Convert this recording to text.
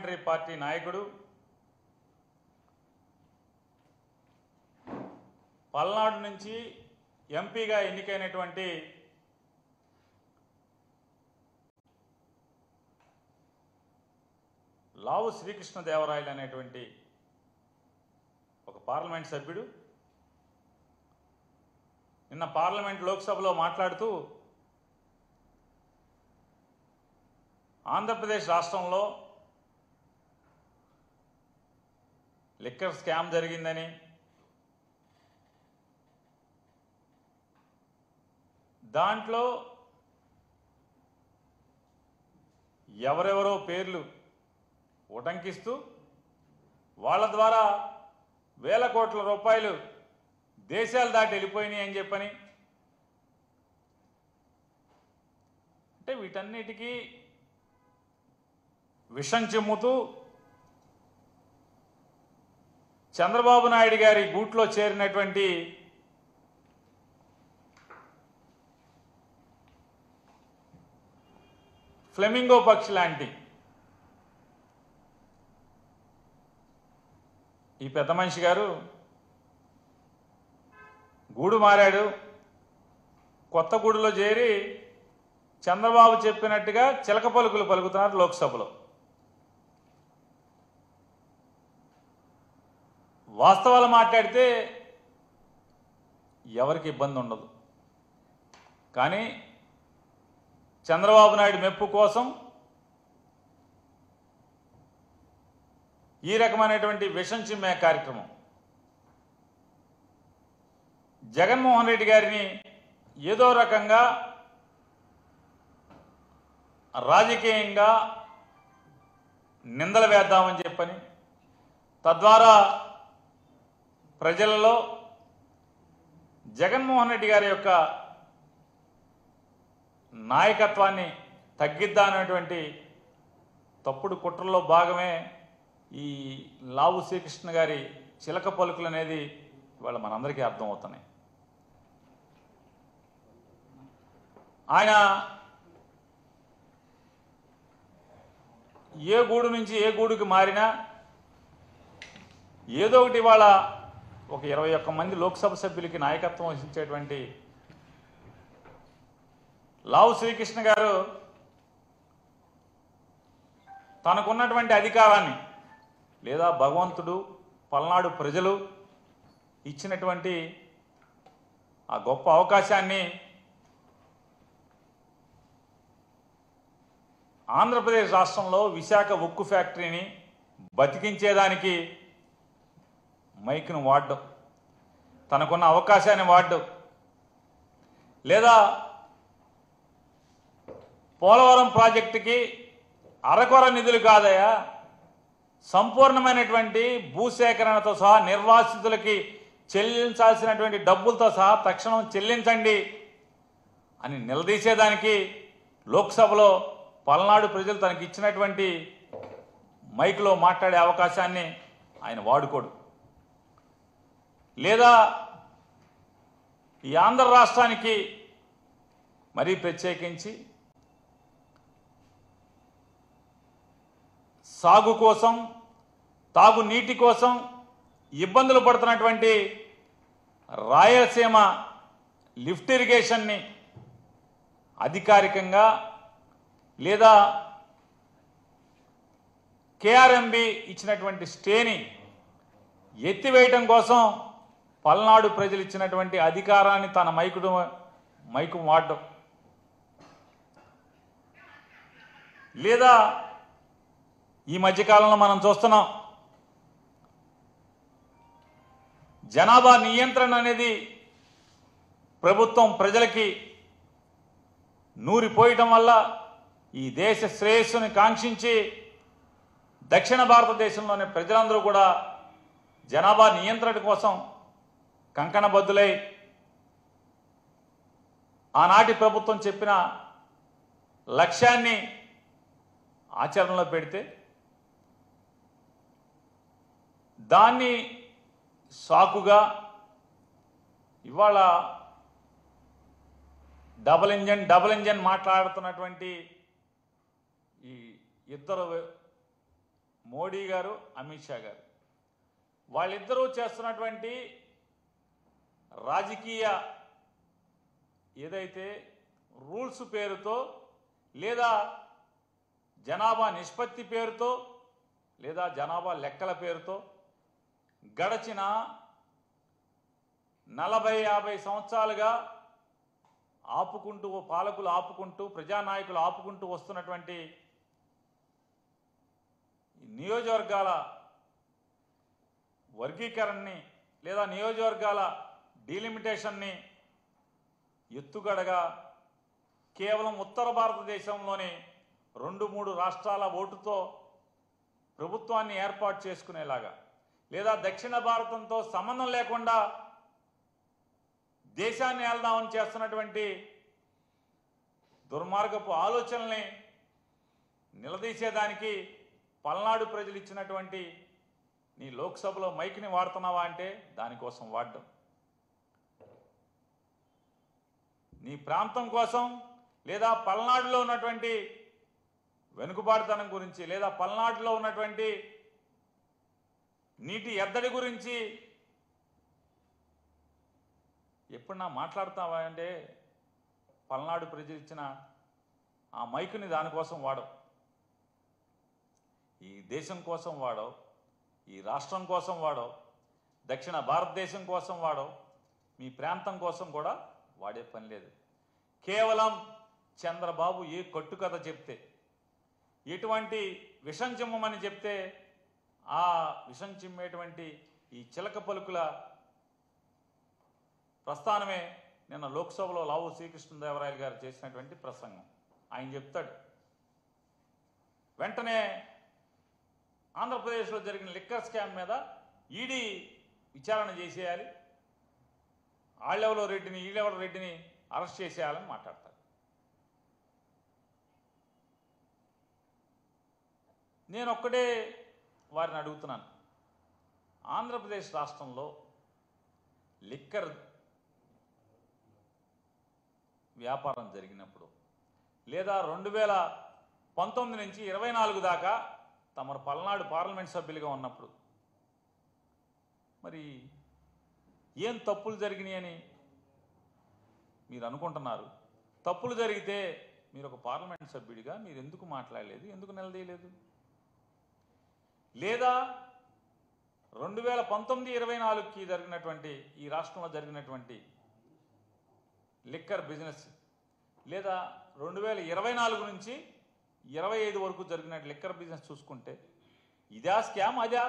Parliamentary party నాయకుడు, పల్నాడు నుంచి ఎంపీగా ఎన్నికైనటువంటి లావు శ్రీకృష్ణదేవరాయలు అనేటువంటి ఒక పార్లమెంట్ సభ్యుడు నిన్న పార్లమెంట్ లోక్సభలో మాట్లాడుతూ ఆంధ్రప్రదేశ్ రాష్ట్రంలో లిక్కర్ స్కామ్ జరిగిందని, దాంట్లో ఎవరెవరో పేర్లు ఉటంకిస్తూ వాళ్ళ ద్వారా వేల కోట్ల రూపాయలు దేశాలు దాటి వెళ్ళిపోయినాయి అని చెప్పని, అంటే వీటన్నిటికీ విషం చిమ్ముతూ చంద్రబాబు నాయుడు గారి గూట్లో చేరినటువంటి ఫ్లెమింగో పక్షి లాంటి ఈ పెద్ద మనిషి గారు గూడు మారాడు. కొత్త గూడులో చేరి చంద్రబాబు చెప్పినట్టుగా చిలక పలుకులు పలుకుతున్నారు లోక్సభలో. వాస్తవాలు మాట్లాడితే ఎవరికి ఇబ్బంది ఉండదు, కానీ చంద్రబాబు నాయుడు మెప్పు కోసం ఈ రకమైనటువంటి విషం చిమ్మే కార్యక్రమం జగన్మోహన్ రెడ్డి గారిని ఏదో రకంగా రాజకీయంగా నిందలు వేద్దామని చెప్పని, తద్వారా ప్రజలలో జగన్మోహన్ రెడ్డి గారి యొక్క నాయకత్వాన్ని తగ్గిద్దామనేటువంటి తప్పుడు కుట్రలో భాగమే ఈ లావు శ్రీకృష్ణ గారి చిలక పలుకులు అనేది ఇవాళ మనందరికీ అర్థమవుతున్నాయి. ఆయన ఏ గూడు నుంచి ఏ గూడుకి మారినా ఏదో ఒకటి ఇవాళ ఒక 21 మంది లోక్సభ సభ్యులకి నాయకత్వం వహించేటువంటి లావు శ్రీకృష్ణ గారు తనకున్నటువంటి అధికారాన్ని లేదా భగవంతుడు పల్నాడు ప్రజలు ఇచ్చినటువంటి ఆ గొప్ప అవకాశాన్ని ఆంధ్రప్రదేశ్ రాష్ట్రంలో విశాఖ ఉక్కు ఫ్యాక్టరీని బతికించేదానికి మైక్ను వాడడం, తనకున్న అవకాశాన్ని వాడడం, లేదా పోలవరం ప్రాజెక్టుకి అరకొర నిధులు కాదయా, సంపూర్ణమైనటువంటి భూసేకరణతో సహా నిర్వాసితులకి చెల్లించాల్సినటువంటి డబ్బులతో సహా తక్షణం చెల్లించండి అని నిలదీసేదానికి లోక్సభలో పల్నాడు ప్రజలు తనకి ఇచ్చినటువంటి మైక్లో మాట్లాడే అవకాశాన్ని ఆయన వాడుకోడు. లేదా ఈ ఆంధ్ర రాష్ట్రానికి మరీ ప్రత్యేకించి సాగు కోసం, తాగునీటి కోసం ఇబ్బందులు పడుతున్నటువంటి రాయలసీమ లిఫ్ట్ ఇరిగేషన్ని అధికారికంగా లేదా కేఆర్ఎంబి ఇచ్చినటువంటి స్టేని ఎత్తివేయటం కోసం పల్నాడు ప్రజలు ఇచ్చినటువంటి అధికారాన్ని తన మైకు వాడడం, లేదా ఈ మధ్యకాలంలో మనం చూస్తున్నాం జనాభా నియంత్రణ అనేది ప్రభుత్వం ప్రజలకి నూరిపోయటం వల్ల ఈ దేశ శ్రేయస్సుని కాంక్షించి దక్షిణ భారతదేశంలోని ప్రజలందరూ కూడా జనాభా నియంత్రణ కోసం కంకణబద్దులై ఆనాటి ప్రభుత్వం చెప్పిన లక్ష్యాన్ని ఆచరణలో పెడితే దాన్ని సాకుగా ఇవాళ డబుల్ ఇంజన్ మాట్లాడుతున్నటువంటి ఈ ఇద్దరు మోడీ గారు, అమిత్ షా గారు వాళ్ళిద్దరూ చేస్తున్నటువంటి రాజకీయ ఏదైతే రూల్స్ పేరుతో లేదా జనాభా నిష్పత్తి పేరుతో లేదా జనాభా లెక్కల పేరుతో గడచిన 40-50 సంవత్సరాలుగా ఆపుకుంటూ పాలకులు ఆపుకుంటూ ప్రజానాయకులు ఆపుకుంటూ వస్తున్నటువంటి నియోజకవర్గాల వర్గీకరణని లేదా నియోజకవర్గాల డీలిమిటేషన్ని ఎత్తుగడగా కేవలం ఉత్తర భారతదేశంలోని 2-3 రాష్ట్రాల ఓటుతో ప్రభుత్వాన్ని ఏర్పాటు చేసుకునేలాగా లేదా దక్షిణ భారతంతో సంబంధం లేకుండా దేశాన్ని ఏల్దామని చేస్తున్నటువంటి దుర్మార్గపు ఆలోచనల్ని నిలదీసేదానికి పల్నాడు ప్రజలు ఇచ్చినటువంటి నీ లోక్సభలో మైక్ని వాడుతున్నావా అంటే దానికోసం వాడడం, నీ ప్రాంతం కోసం లేదా పల్నాడులో ఉన్నటువంటి వెనుకబాటుతనం గురించి లేదా పల్నాడులో ఉన్నటువంటి నీటి ఎద్దడి గురించి ఎప్పుడన్నా మాట్లాడతావా అంటే పల్నాడు ప్రజలు ఇచ్చిన ఆ మైకుని దానికోసం వాడవు, ఈ దేశం కోసం వాడవు, ఈ రాష్ట్రం కోసం వాడవు, దక్షిణ భారతదేశం కోసం వాడవు, మీ ప్రాంతం కోసం కూడా వాడే పని లేదు. కేవలం చంద్రబాబు ఏ కట్టుకథ చెప్తే, ఎటువంటి విషం చిమ్మమని చెప్తే ఆ విషం చిమ్మేటువంటి ఈ చిలక పలుకుల ప్రస్థానమే నిన్న లోక్సభలో లావు శ్రీకృష్ణదేవరాయలు గారు చేసినటువంటి ప్రసంగం. ఆయన చెప్తాడు, వెంటనే ఆంధ్రప్రదేశ్లో జరిగిన లిక్కర్ స్కామ్ మీద ఈడీ విచారణ చేసేయాలి, ఆళ్ళెవలో రెడ్డిని ఈళ్ళెవల రెడ్డిని అరెస్ట్ చేసేయాలని మాట్లాడతాడు. నేను ఒక్కడే వారిని అడుగుతున్నాను, ఆంధ్రప్రదేశ్ రాష్ట్రంలో లిక్కర్ వ్యాపారం జరిగినప్పుడు లేదా 2019 నుంచి 24 దాకా తమరు పల్నాడు పార్లమెంట్ సభ్యులుగా ఉన్నప్పుడు మరి ఏం తప్పులు జరిగినాయని మీరు అనుకుంటున్నారు? తప్పులు జరిగితే మీరు ఒక పార్లమెంట్ సభ్యుడిగా మీరు ఎందుకు మాట్లాడలేదు, ఎందుకు నిలదీయలేదు? లేదా 2019-24కి జరిగినటువంటి ఈ రాష్ట్రంలో జరిగినటువంటి లిక్కర్ బిజినెస్ లేదా 2024 నుంచి 25 వరకు జరిగిన లిక్కర్ బిజినెస్ చూసుకుంటే ఇదా స్కామ్? అదా?